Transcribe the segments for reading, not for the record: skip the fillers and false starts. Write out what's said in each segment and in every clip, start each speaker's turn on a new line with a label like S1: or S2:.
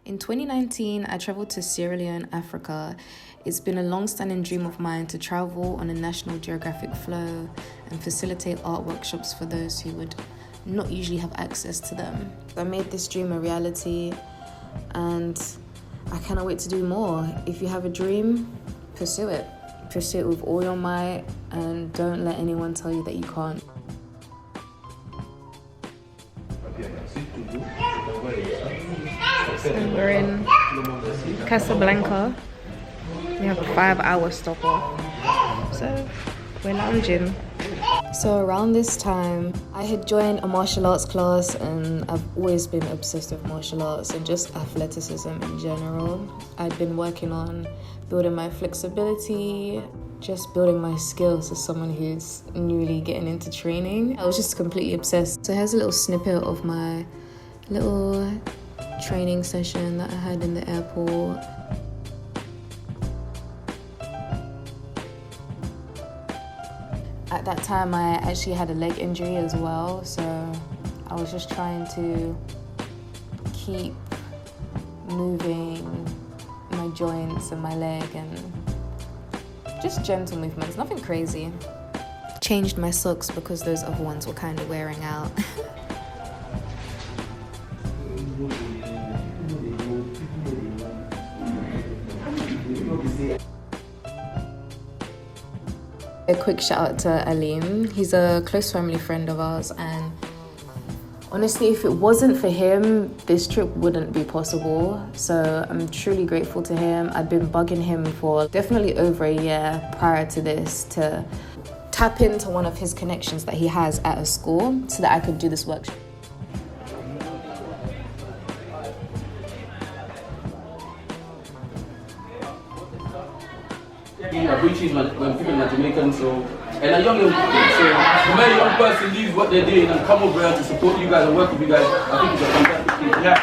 S1: In 2019, I traveled to Sierra Leone, Africa. It's been a long-standing dream of mine to travel on a National Geographic flow and facilitate art workshops for those who would not usually have access to them. I made this dream a reality, and I cannot wait to do more. If you have a dream, pursue it. Pursue it with all your might, and don't let anyone tell you that you can't. So we're in Casablanca. We have a 5-hour stopover, so we're lounging. So around this time, I had joined a martial arts class, and I've always been obsessed with martial arts and just athleticism in general. I'd been working on building my flexibility, just building my skills as someone who's newly getting into training. I was just completely obsessed. So here's a little snippet of my little training session that I had in the airport. At that time, I actually had a leg injury as well, so I was just trying to keep moving my joints and my leg, and just gentle movements, nothing crazy. Changed my socks because those other ones were kind of wearing out. A quick shout out to Alim. He's a close family friend of ours, and honestly, if it wasn't for him, this trip wouldn't be possible. So I'm truly grateful to him. I'd been bugging him for definitely over a year prior to this to tap into one of his connections that he has at a school so that I could do this workshop.
S2: Breaches when people are Jamaican, so and a young people. So the very young person leaves what they're doing and come over here to support you guys and work with you guys, I think it's a fantastic thing. Yeah.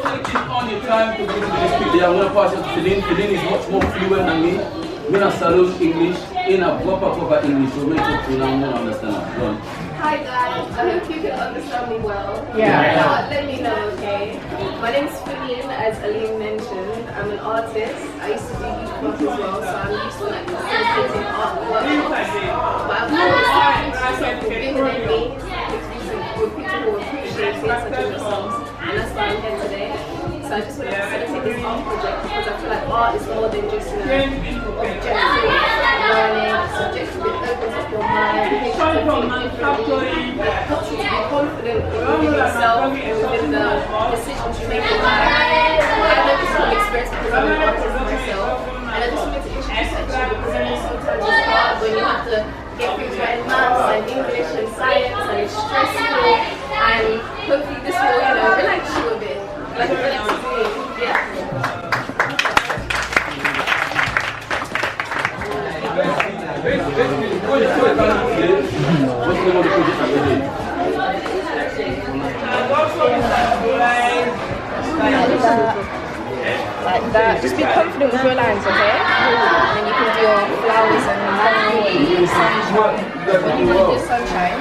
S2: Not taking on your time to go to this people. I'm gonna pass it to Fernene. Fernene is much more fluent than me. Me not saloon English, in a proper English, so make it to now more understand.
S3: Hi guys, I hope you can understand me well.
S4: Yeah.
S3: Let me know, okay? My name's Fernene, as Alim mentioned. I'm an artist. I used to do youth work as well, so I'm used to like facilitating art workshops. But I've always found myself with bigger than me, with people who appreciate it such as yourselves. And that's why I'm here today. So I just want to facilitate this art project because I feel like art is more than just objective learning. It's subjective, it opens up your mind, it makes you think differently, it helps you to be confident within yourself and within the decisions you make in life. I know this from experience because I'm an artist myself, and I just wanted to introduce it to you because I know sometimes it's hard when you have to get things right in maths and English and science, and it's stressful, and hopefully this will, relax you a bit. Like a relaxing thing, yeah.
S1: Like that. Just be confident with your lines, okay? And then you can do your flowers and sunshine. When you want to do sunshine,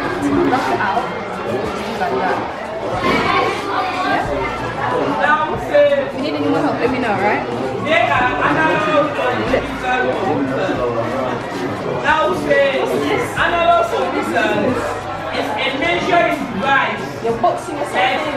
S1: rough it out. Just like that. Yeah? If you need any more help, let me know, right?
S4: Now says another solution is a measuring device.
S1: You're boxing yourself in.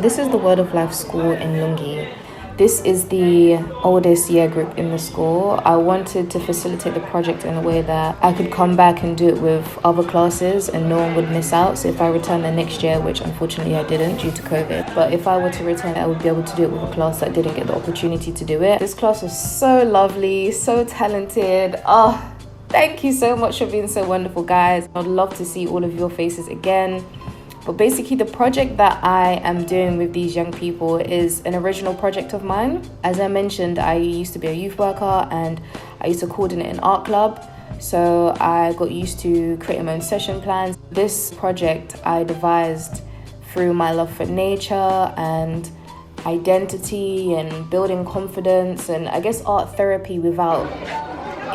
S1: This is the Word of Life school in Lungi. This is the oldest year group in the school. I wanted to facilitate the project in a way that I could come back and do it with other classes and no one would miss out. So if I return the next year, which unfortunately I didn't due to COVID, but if I were to return, I would be able to do it with a class that didn't get the opportunity to do it. This class was so lovely, so talented. Oh, thank you so much for being so wonderful, guys. I'd love to see all of your faces again. But basically, the project that I am doing with these young people is an original project of mine. As I mentioned, I used to be a youth worker and I used to coordinate an art club. So I got used to creating my own session plans. This project I devised through my love for nature and identity and building confidence and I guess art therapy without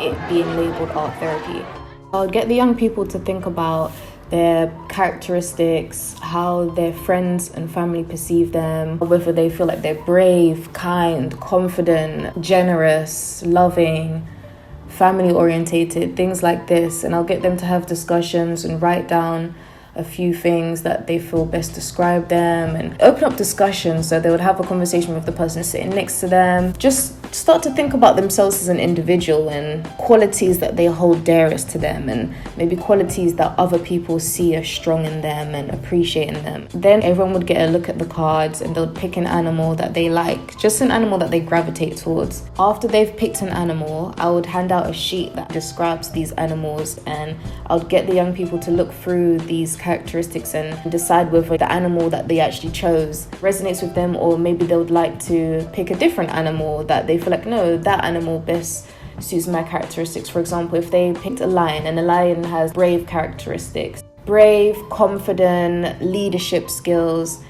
S1: it being labeled art therapy. I'll get the young people to think about their characteristics, how their friends and family perceive them, whether they feel like they're brave, kind, confident, generous, loving, family orientated, things like this. And I'll get them to have discussions and write down a few things that they feel best describe them and open up discussions, so they would have a conversation with the person sitting next to them. Just start to think about themselves as an individual and qualities that they hold dearest to them, and maybe qualities that other people see as strong in them and appreciate in them. Then everyone would get a look at the cards and they'll pick an animal that they like, just an animal that they gravitate towards. After they've picked an animal, I would hand out a sheet that describes these animals, and I would get the young people to look through these characteristics and decide whether the animal that they actually chose resonates with them, or maybe they would like to pick a different animal that they feel like, no, that animal best suits my characteristics. For example, if they picked a lion, and a lion has brave characteristics, brave, confident, leadership skills,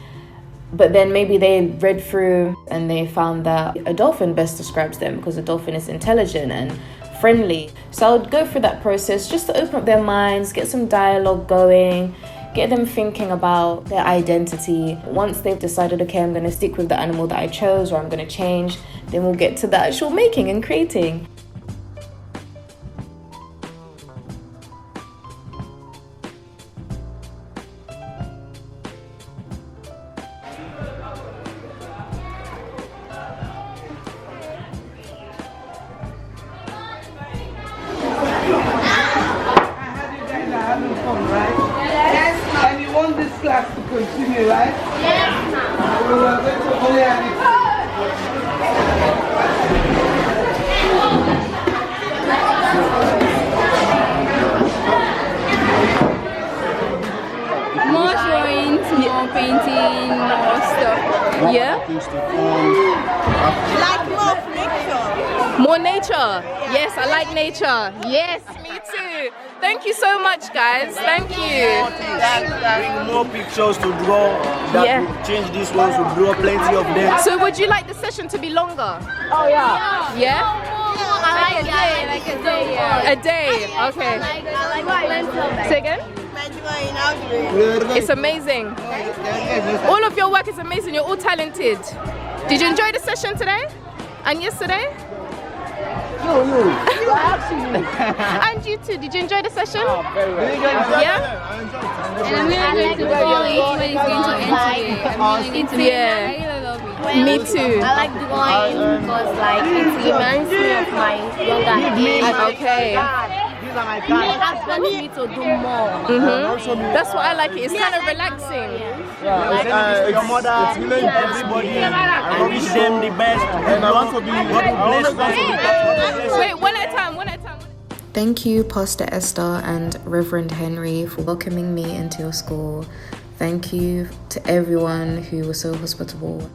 S1: but then maybe they read through and they found that a dolphin best describes them because a dolphin is intelligent and friendly. So I would go through that process just to open up their minds, get some dialogue going, get them thinking about their identity. Once they've decided, okay, I'm going to stick with the animal that I chose, or I'm going to change, then we'll get to the actual making and creating.
S5: Class to continue, right? Yes, ma'am. We are going to only have it.
S6: More drawings, more painting, more stuff.
S1: Yeah?
S6: Like more nature.
S1: More nature? Yes, I like nature. Yes, me too. Thank you so much, guys. Thank you.
S7: Bring more pictures to draw. That will change these ones to draw plenty of them.
S1: So would you like the session to be longer?
S6: Oh yeah.
S1: Yeah?
S6: I like a day, yeah.
S1: A day, okay.
S6: I like
S1: Say again? It's amazing. All of your work is amazing. You're all talented. Did you enjoy the session today? And yesterday? And you too. Did you enjoy the session?
S7: Very well.
S1: Yeah?
S6: And I'm really going to follow when it's going to end today. I'm really into it. I really love it.
S1: Me too.
S8: I like drawing because like it reminds me of my younger days.
S1: Okay.
S7: These are my
S8: It
S7: cards.
S8: asks me to do more.
S1: That's what I like it. It's kind of relaxing.
S7: Your mother, everybody, I wish them the best. And I want to be blessed.
S1: Wait, one at a time, one at a time. Thank you, Pastor Esther and Reverend Henry, for welcoming me into your school. Thank you to everyone who was so hospitable.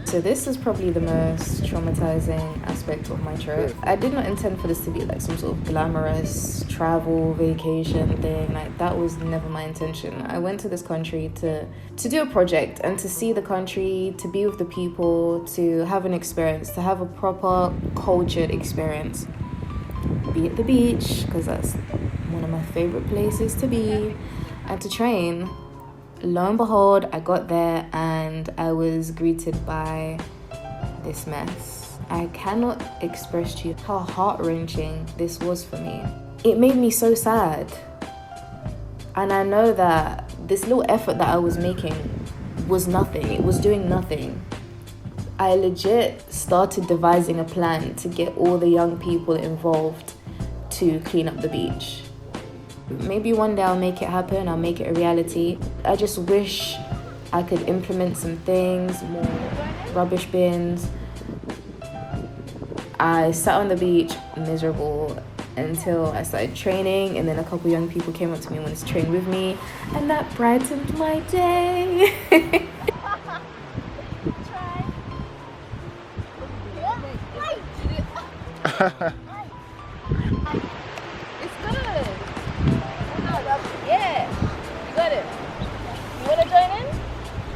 S1: So this is probably the most traumatizing aspect of my trip. I did not intend for this to be like some sort of glamorous travel vacation thing. Like that was never my intention. I went to this country to do a project and to see the country, to be with the people, to have an experience, to have a proper cultured experience. Be at the beach, because that's one of my favorite places to be, and to train. Lo and behold, I got there and I was greeted by this mess. I cannot express to you how heart-wrenching this was for me. It made me so sad. And I know that this little effort that I was making was nothing. It was doing nothing. I legit started devising a plan to get all the young people involved to clean up the beach. Maybe one day I'll make it happen, I'll make it a reality. I just wish I could implement some things, more rubbish bins. I sat on the beach miserable until I started training, and then a couple young people came up to me and wanted to train with me, and that brightened my day.
S6: It's good. Yeah. You got it. You want to join in?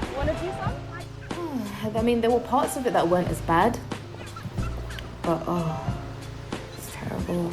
S6: You want to do some?
S1: I mean, there were parts of it that weren't as bad. But, oh, it's terrible.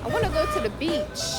S6: I want to go to the beach.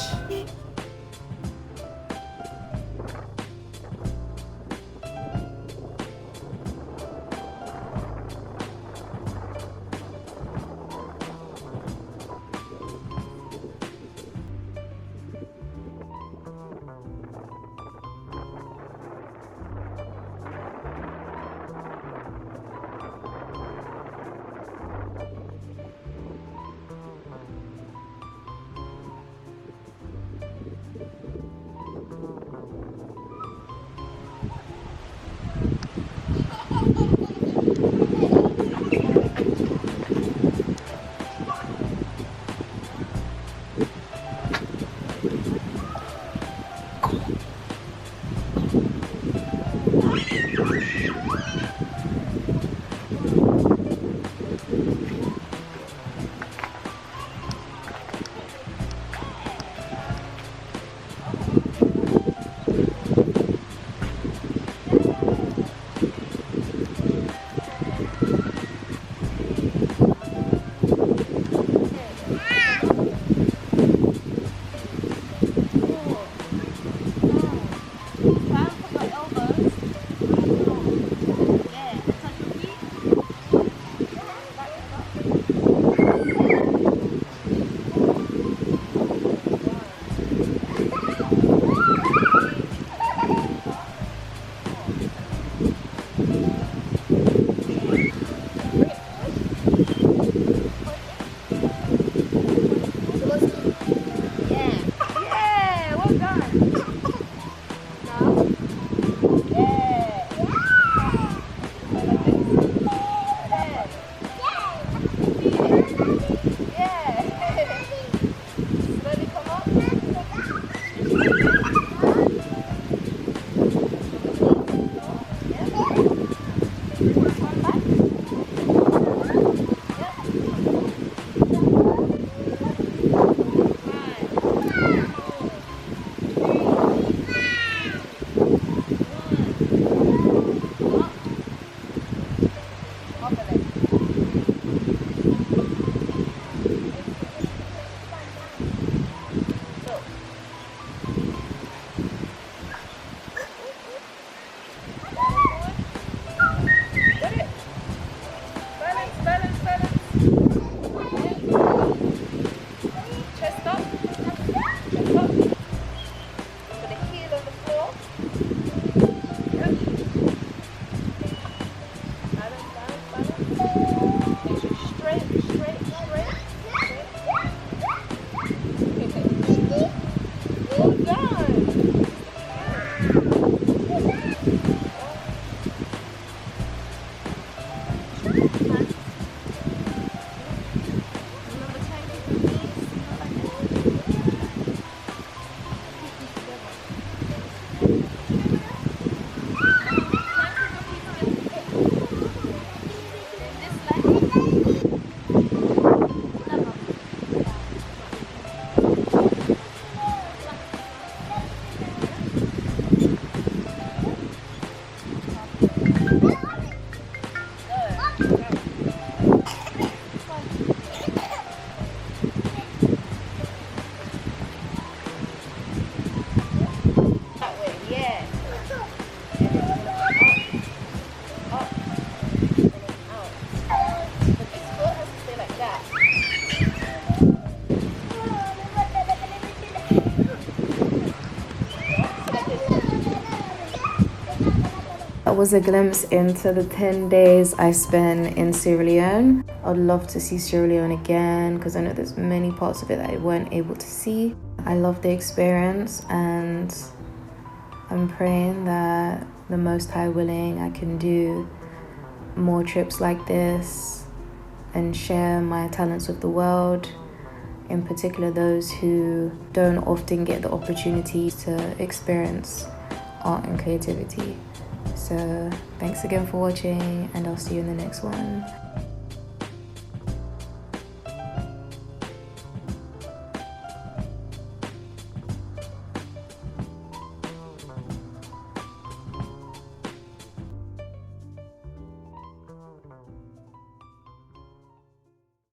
S1: That was a glimpse into the 10 days I spent in Sierra Leone. I'd love to see Sierra Leone again because I know there's many parts of it that I weren't able to see. I love the experience, and I'm praying that the Most High willing, I can do more trips like this and share my talents with the world, in particular those who don't often get the opportunity to experience art and creativity. So thanks again for watching, and I'll see you in the next one.